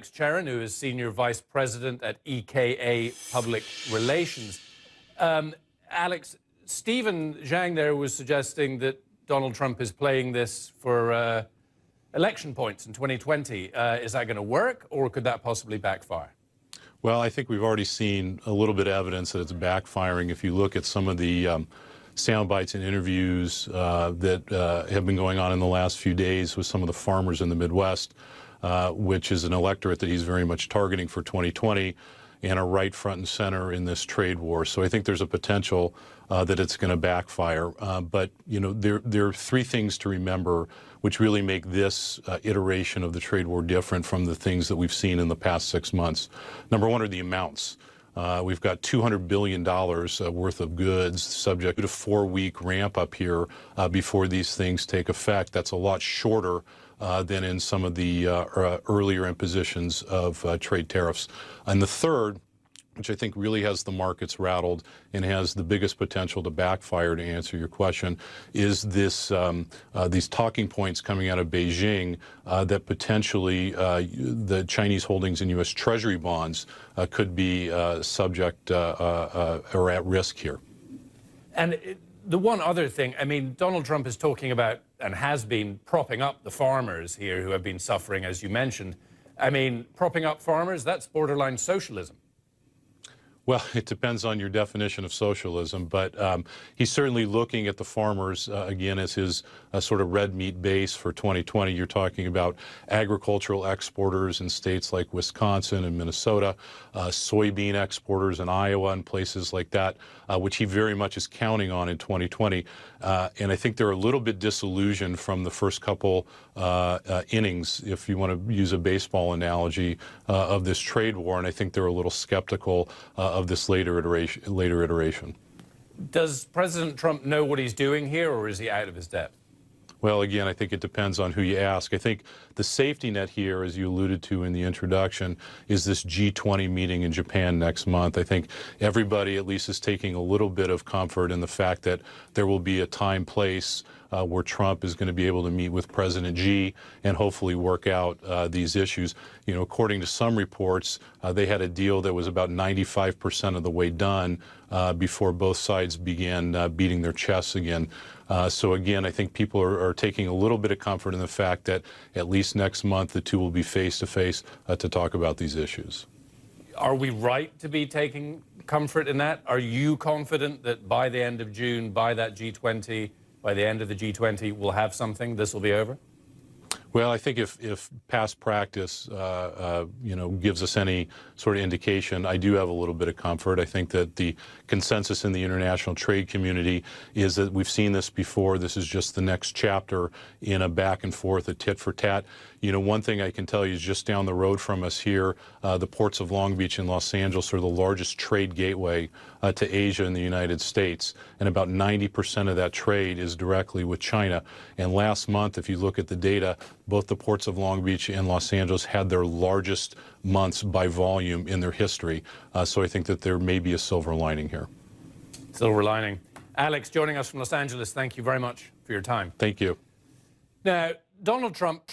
Cherin, who is Senior Vice President at EKA Public Relations. Alex, Stephen Zhang there was suggesting that Donald Trump is playing this for election points in 2020. Is that going to work, or could that possibly backfire? Well, I think we've already seen a little bit of evidence that it's backfiring. If you look at some of the sound bites and interviews that have been going on in the last few days with some of the farmers in the Midwest, which is an electorate that he's very much targeting for 2020, and are right front and center in this trade war. So I think there's a potential that it's going to backfire. But, you know, there are three things to remember which really make this iteration of the trade war different from the things that we've seen in the past 6 months. Number one are the amounts. We've got $200 billion worth of goods subject to a 4-week ramp up here before these things take effect. That's a lot shorter than in some of the earlier impositions of trade tariffs. And the third, which I think really has the markets rattled and has the biggest potential to backfire, to answer your question, is this these talking points coming out of Beijing that potentially the Chinese holdings in U.S. Treasury bonds could be subject or at risk here. And the one other thing, I mean, Donald Trump is talking about and has been propping up the farmers here who have been suffering, as you mentioned. I mean, propping up farmers, that's borderline socialism. Well, it depends on your definition of socialism, but he's certainly looking at the farmers, again, as his sort of red meat base for 2020. You're talking about agricultural exporters in states like Wisconsin and Minnesota, soybean exporters in Iowa and places like that, which he very much is counting on in 2020. And I think they're a little bit disillusioned from the first couple innings, if you want to use a baseball analogy, of this trade war, and I think they're a little skeptical of this later iteration. Does President Trump know what he's doing here, or is he out of his depth? Well, again, I think it depends on who you ask. I think the safety net here, as you alluded to in the introduction, is this G20 meeting in Japan next month. I think everybody at least is taking a little bit of comfort in the fact that there will be a time, place where Trump is going to be able to meet with President Xi and hopefully work out these issues. You know, according to some reports, they had a deal that was about 95% of the way done before both sides began beating their chests again. So again, I think people are taking a little bit of comfort in the fact that at least next month the two will be face-to-face to talk about these issues. Are we right to be taking comfort in that? Are you confident that by the end of June, by that G20, by the end of the G20, we'll have something, this will be over? Well, I think if past practice, you know, gives us any sort of indication, I do have a little bit of comfort. I think that the consensus in the international trade community is that we've seen this before. This is just the next chapter in a back and forth, a tit for tat. You know, one thing I can tell you is just down the road from us here, the ports of Long Beach and Los Angeles are the largest trade gateway to Asia in the United States, and about 90% of that trade is directly with China. And last month, if you look at the data, both the ports of Long Beach and Los Angeles had their largest months by volume in their history. So I think that there may be a silver lining here. Silver lining. Alex, joining us from Los Angeles, thank you very much for your time. Thank you. Now, Donald Trump